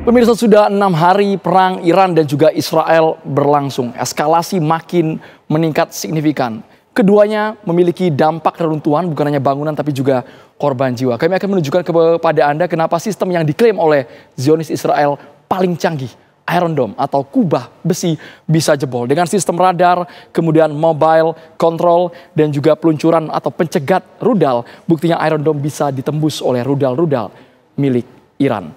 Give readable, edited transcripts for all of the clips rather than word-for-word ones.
Pemirsa, sudah 6 hari perang Iran dan juga Israel berlangsung. Eskalasi makin meningkat signifikan. Keduanya memiliki dampak reruntuhan bukan hanya bangunan tapi juga korban jiwa. Kami akan menunjukkan kepada Anda kenapa sistem yang diklaim oleh Zionis Israel paling canggih, Iron Dome atau kubah besi, bisa jebol. Dengan sistem radar, kemudian mobile control dan juga peluncuran atau pencegat rudal. Buktinya Iron Dome bisa ditembus oleh rudal-rudal milik Iran.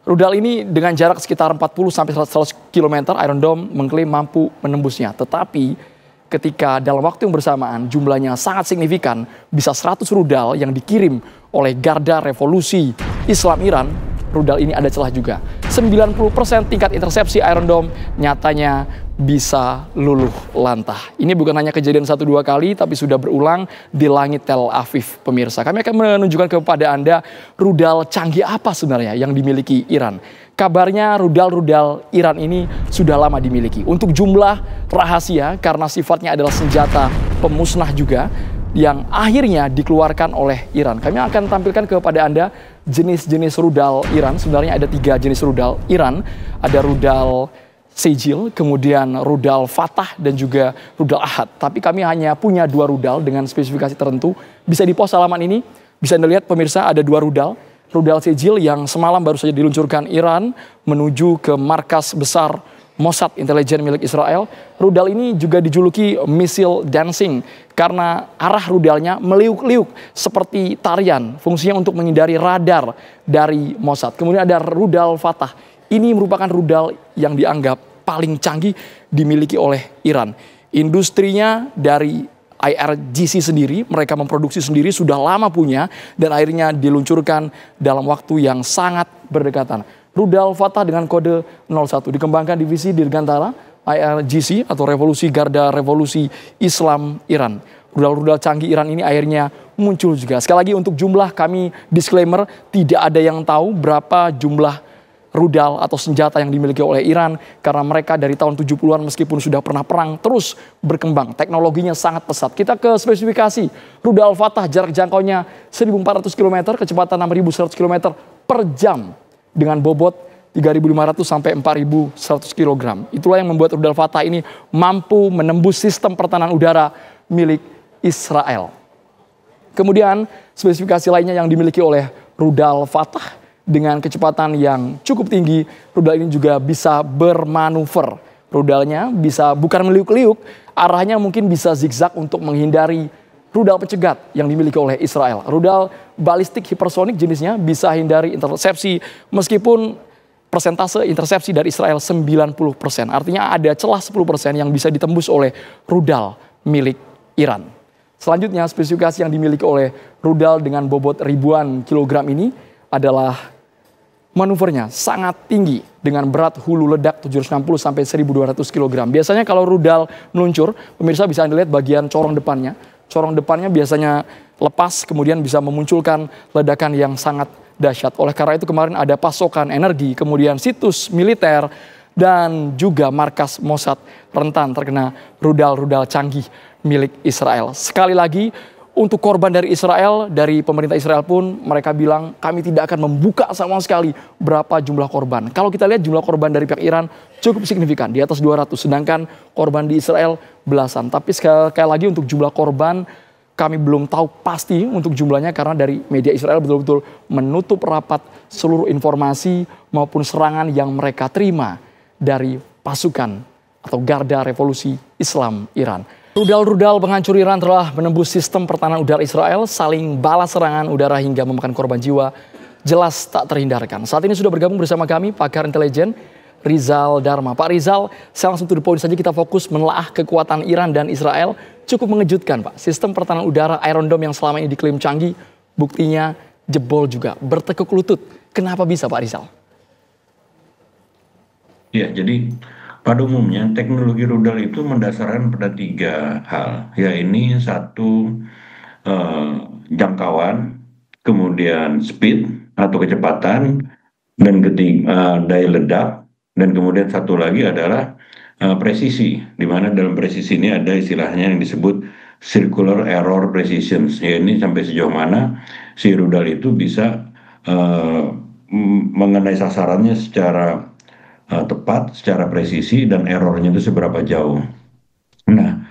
Rudal ini dengan jarak sekitar 40-100 km, Iron Dome mengklaim mampu menembusnya. Tetapi ketika dalam waktu yang bersamaan jumlahnya sangat signifikan, bisa 100 rudal yang dikirim oleh Garda Revolusi Islam Iran, rudal ini ada celah juga. 90% tingkat intersepsi Iron Dome nyatanya bisa luluh lantah. Ini bukan hanya kejadian 1-2 kali, tapi sudah berulang di langit Tel Aviv, pemirsa. Kami akan menunjukkan kepada Anda rudal canggih apa sebenarnya yang dimiliki Iran. Kabarnya rudal-rudal Iran ini sudah lama dimiliki. Untuk jumlah rahasia karena sifatnya adalah senjata pemusnah juga yang akhirnya dikeluarkan oleh Iran. Kami akan tampilkan kepada Anda jenis-jenis rudal Iran. Sebenarnya ada 3 jenis rudal Iran. Ada rudal Sejil, kemudian rudal Fatah dan juga rudal Ahad. Tapi kami hanya punya 2 rudal dengan spesifikasi tertentu. Bisa di pos halaman ini, bisa Anda lihat pemirsa ada 2 rudal. Rudal Sejil yang semalam baru saja diluncurkan Iran menuju ke markas besar Mossad intelijen milik Israel. Rudal ini juga dijuluki misil dancing karena arah rudalnya meliuk-liuk seperti tarian. Fungsinya untuk menghindari radar dari Mossad. Kemudian ada rudal Fatah. Ini merupakan rudal yang dianggap paling canggih dimiliki oleh Iran. Industrinya dari IRGC sendiri, mereka memproduksi sendiri, sudah lama punya dan akhirnya diluncurkan dalam waktu yang sangat berdekatan. Rudal Fatah dengan kode 01 dikembangkan divisi Dirgantara IRGC atau Revolusi Garda Revolusi Islam Iran. Rudal-rudal canggih Iran ini akhirnya muncul juga. Sekali lagi untuk jumlah kami disclaimer, tidak ada yang tahu berapa jumlah rudal atau senjata yang dimiliki oleh Iran karena mereka dari tahun 70-an meskipun sudah pernah perang terus berkembang. Teknologinya sangat pesat. Kita ke spesifikasi. Rudal Fatah jarak jangkaunya 1.400 km, kecepatan 6.100 km per jam dengan bobot 3.500 sampai 4.100 kg. Itulah yang membuat rudal Fatah ini mampu menembus sistem pertahanan udara milik Israel. Kemudian spesifikasi lainnya yang dimiliki oleh rudal Fatah dengan kecepatan yang cukup tinggi, rudal ini juga bisa bermanuver. Rudalnya bisa bukan meliuk-liuk, arahnya mungkin bisa zigzag untuk menghindari rudal pencegat yang dimiliki oleh Israel. Rudal balistik hipersonik jenisnya bisa hindari intersepsi meskipun persentase intersepsi dari Israel 90%. Artinya ada celah 10% yang bisa ditembus oleh rudal milik Iran. Selanjutnya spesifikasi yang dimiliki oleh rudal dengan bobot ribuan kilogram ini adalah manuvernya sangat tinggi dengan berat hulu ledak 760 sampai 1.200 kg. Biasanya kalau rudal meluncur, pemirsa bisa Anda lihat bagian corong depannya. Corong depannya biasanya lepas kemudian bisa memunculkan ledakan yang sangat dahsyat. Oleh karena itu kemarin ada pasokan energi, kemudian situs militer dan juga markas Mossad rentan terkena rudal-rudal canggih milik Israel. Sekali lagi, untuk korban dari Israel, dari pemerintah Israel pun mereka bilang kami tidak akan membuka sama sekali berapa jumlah korban. Kalau kita lihat jumlah korban dari pihak Iran cukup signifikan, di atas 200. Sedangkan korban di Israel belasan. Tapi sekali lagi untuk jumlah korban kami belum tahu pasti untuk jumlahnya karena dari media Israel betul-betul menutup rapat seluruh informasi maupun serangan yang mereka terima dari pasukan atau Garda Revolusi Islam Iran. Rudal-rudal penghancur Iran telah menembus sistem pertahanan udara Israel, saling balas serangan udara hingga memakan korban jiwa jelas tak terhindarkan. Saat ini sudah bergabung bersama kami pakar intelijen Rizal Dharma. Pak Rizal, saya langsung to the point saja, kita fokus menelaah kekuatan Iran dan Israel. Cukup mengejutkan Pak, sistem pertahanan udara Iron Dome yang selama ini diklaim canggih, buktinya jebol juga, bertekuk lutut. Kenapa bisa Pak Rizal? Ya, jadi pada umumnya teknologi rudal itu mendasarkan pada 3 hal. Ya, ini satu, jangkauan, kemudian speed atau kecepatan, dan ketiga daya ledak, dan kemudian satu lagi adalah presisi, di mana dalam presisi ini ada istilahnya yang disebut circular error precision. Ya, ini sampai sejauh mana si rudal itu bisa mengenai sasarannya secara tepat, secara presisi, dan errornya itu seberapa jauh. Nah,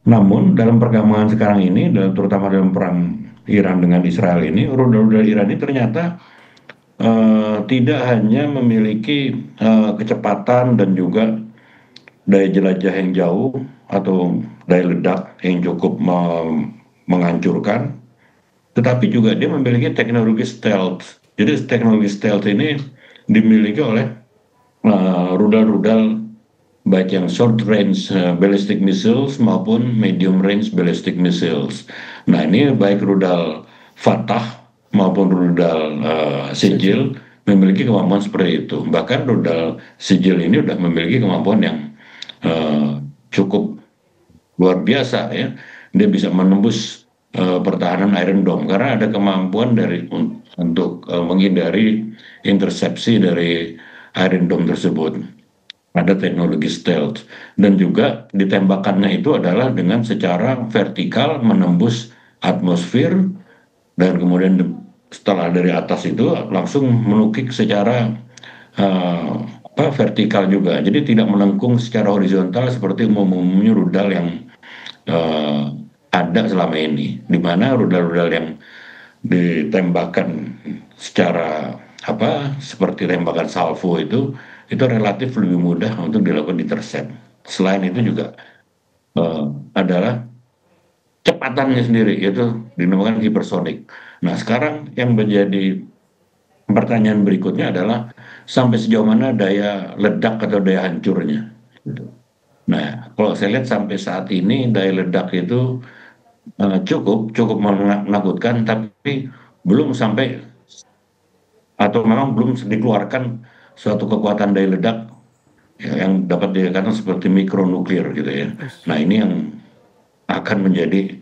namun dalam perkembangan sekarang ini, terutama dalam perang Iran dengan Israel ini, rudal-rudal Iran ini ternyata tidak hanya memiliki kecepatan dan juga daya jelajah yang jauh atau daya ledak yang cukup menghancurkan, tetapi juga dia memiliki teknologi stealth. Jadi teknologi stealth ini dimiliki oleh rudal-rudal baik yang short range ballistic missiles maupun medium range ballistic missiles. Nah, ini baik rudal Fatah maupun rudal Sijil memiliki kemampuan seperti itu. Bahkan rudal Sijil ini sudah memiliki kemampuan yang cukup luar biasa ya. Dia bisa menembus pertahanan Iron Dome karena ada kemampuan untuk menghindari intersepsi dari Iron Dome tersebut. Ada teknologi stealth, dan juga ditembakannya itu adalah dengan secara vertikal menembus atmosfer, dan kemudian setelah dari atas itu langsung menukik secara vertikal juga. Jadi tidak melengkung secara horizontal seperti umumnya rudal yang ada selama ini, di mana rudal-rudal yang ditembakkan secara seperti tembakan salvo itu relatif lebih mudah untuk dilakukan intercept. Selain itu juga adalah kecepatannya sendiri, yaitu dinamakan hypersonic. Nah, sekarang yang menjadi pertanyaan berikutnya adalah sampai sejauh mana daya ledak atau daya hancurnya. Nah, kalau saya lihat sampai saat ini daya ledak itu cukup menakutkan, tapi belum sampai atau memang belum dikeluarkan suatu kekuatan daya ledak yang dapat dikatakan seperti mikronuklir gitu ya. Nah, ini yang akan menjadi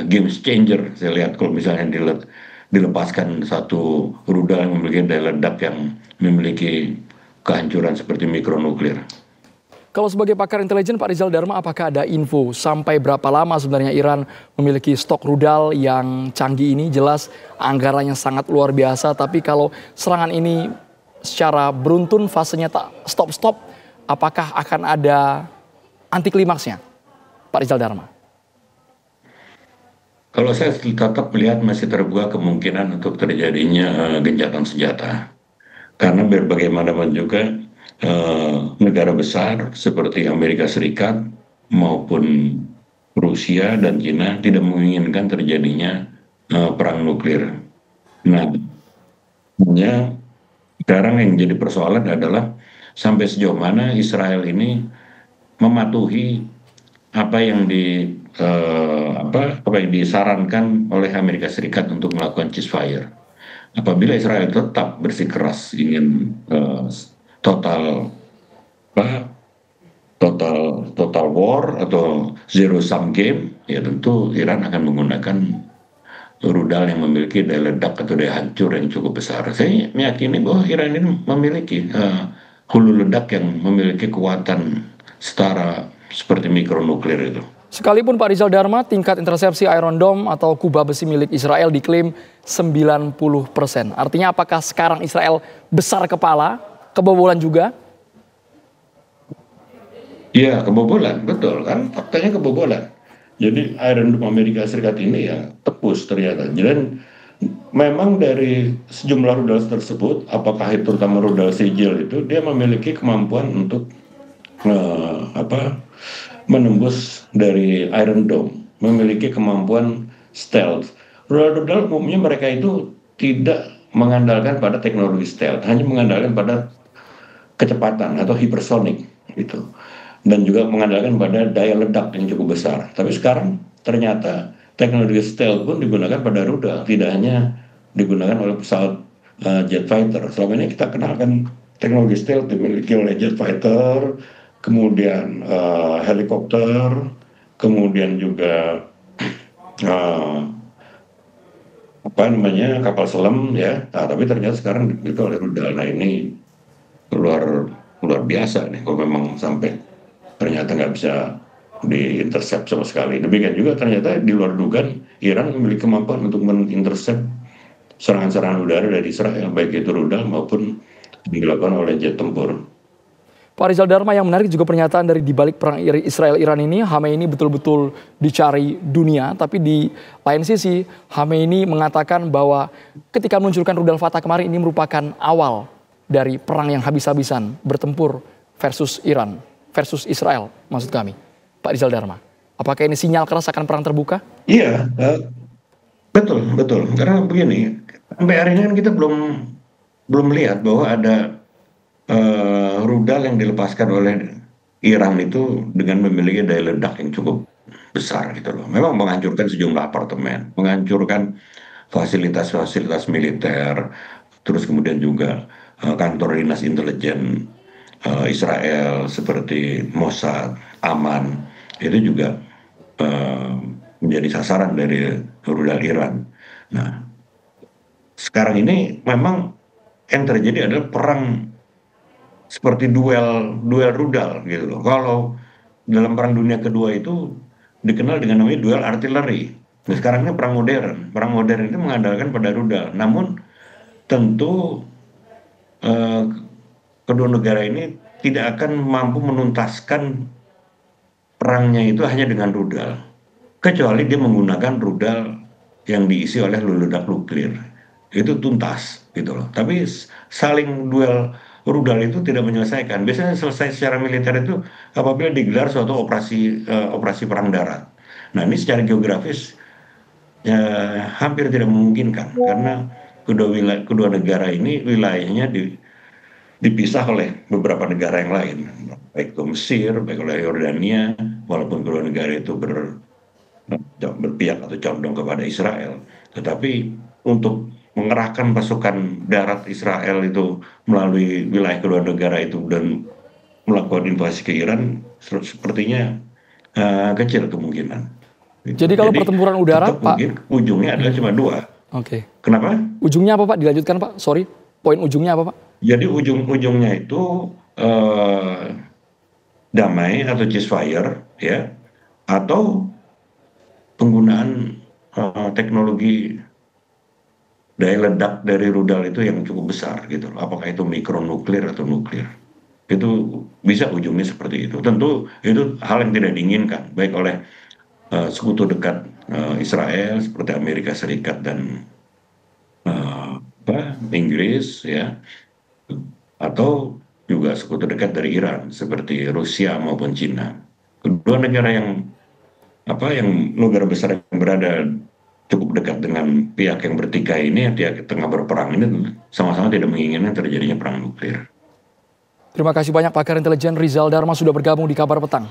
game changer. Saya lihat kalau misalnya dilepaskan satu rudal yang memiliki daya ledak yang memiliki kehancuran seperti mikronuklir. Kalau sebagai pakar intelijen Pak Rizal Dharma, apakah ada info sampai berapa lama sebenarnya Iran memiliki stok rudal yang canggih ini? Jelas anggarannya sangat luar biasa, tapi kalau serangan ini secara beruntun fasenya tak stop-stop, apakah akan ada anti klimaksnya, Pak Rizal Dharma? Kalau saya tetap melihat masih terbuka kemungkinan untuk terjadinya gencatan senjata. Karena bagaimanapun juga negara besar seperti Amerika Serikat maupun Rusia dan China tidak menginginkan terjadinya perang nuklir. Nah, sekarang yang jadi persoalan adalah sampai sejauh mana Israel ini mematuhi apa yang disarankan oleh Amerika Serikat untuk melakukan ceasefire. Apabila Israel tetap bersikeras ingin total war atau zero sum game, ya tentu Iran akan menggunakan rudal yang memiliki daya ledak atau daya hancur yang cukup besar. Saya meyakini bahwa Iran ini memiliki hulu ledak yang memiliki kekuatan setara seperti mikronuklir itu. Sekalipun Pak Rizal Dharma, tingkat intersepsi Iron Dome atau kubah besi milik Israel diklaim 90%. Artinya apakah sekarang Israel besar kepala, kebobolan juga? Iya, kebobolan, betul kan? Faktanya kebobolan. Jadi Iron Dome Amerika Serikat ini ya tepus ternyata. Dan memang dari sejumlah rudal tersebut, apakah itu terutama rudal Sijil itu, dia memiliki kemampuan untuk menembus dari Iron Dome, memiliki kemampuan stealth. Rudal-rudal umumnya mereka itu tidak mengandalkan pada teknologi stealth, hanya mengandalkan pada kecepatan atau hypersonic gitu, dan juga mengandalkan pada daya ledak yang cukup besar. Tapi sekarang ternyata teknologi stealth pun digunakan pada rudal, tidak hanya digunakan oleh pesawat jet fighter. Selama ini kita kenalkan teknologi stealth dimiliki oleh jet fighter, kemudian helikopter, kemudian juga kapal selam ya. Nah, tapi ternyata sekarang dimiliki oleh rudal. Nah, ini luar biasa nih kalau memang sampai ternyata nggak bisa diintercept sama sekali. Demikian juga ternyata di luar dugaan Iran memiliki kemampuan untuk mengintercept serangan-serangan udara dari Israel, baik itu rudal maupun dilakukan oleh jet tempur. Pak Rizal Dharma, yang menarik juga pernyataan dari dibalik perang Israel-Iran ini, Khamenei betul-betul dicari dunia, tapi di lain sisi Khamenei mengatakan bahwa ketika meluncurkan rudal Fatah kemarin ini merupakan awal dari perang yang habis-habisan bertempur versus Iran, versus Israel maksud kami. Pak Rizal Dharma, apakah ini sinyal keras akan perang terbuka? Iya, betul, betul. Karena begini, sampai hari ini kan kita belum lihat bahwa ada rudal yang dilepaskan oleh Iran itu dengan memiliki daya ledak yang cukup besar gitu loh. Memang menghancurkan sejumlah apartemen, menghancurkan fasilitas-fasilitas militer, terus kemudian juga kantor dinas intelijen Israel seperti Mossad, Aman, itu juga menjadi sasaran dari rudal Iran. Nah, sekarang ini memang yang terjadi adalah perang seperti duel rudal gitu loh. Kalau dalam Perang Dunia Kedua itu dikenal dengan namanya duel artileri. Nah, sekarang ini perang modern. Perang modern itu mengandalkan pada rudal. Namun tentu eh, kedua negara ini tidak akan mampu menuntaskan perangnya itu hanya dengan rudal. Kecuali dia menggunakan rudal yang diisi oleh ledak nuklir. Itu tuntas gitu loh. Tapi saling duel rudal itu tidak menyelesaikan. Biasanya selesai secara militer itu apabila digelar suatu operasi perang darat. Nah, ini secara geografis ya, hampir tidak memungkinkan karena kedua negara ini wilayahnya dipisah oleh beberapa negara yang lain, baik itu Mesir, baik oleh Yordania, walaupun kedua negara itu berpihak atau condong kepada Israel, tetapi untuk mengerahkan pasukan darat Israel itu melalui wilayah kedua negara itu dan melakukan invasi ke Iran sepertinya kecil kemungkinan. Jadi kalau pertempuran udara, tetap Pak, mungkin ujungnya adalah cuma dua. Oke. Kenapa? Ujungnya apa Pak? Dilanjutkan Pak. Sorry, poin ujungnya apa Pak? Jadi ujung-ujungnya itu damai atau ceasefire, ya, atau penggunaan teknologi daya ledak dari rudal itu yang cukup besar gitu loh. Apakah itu mikronuklir atau nuklir? Itu bisa ujungnya seperti itu. Tentu itu hal yang tidak diinginkan baik oleh sekutu dekat Israel seperti Amerika Serikat dan Inggris, ya, atau juga sekutu dekat dari Iran seperti Rusia maupun Cina. Kedua negara yang negara besar yang berada cukup dekat dengan pihak yang bertikai ini, pihak tengah berperang ini sama-sama tidak menginginkan terjadinya perang nuklir. Terima kasih banyak pakar intelijen Rizal Dharma sudah bergabung di Kabar Petang.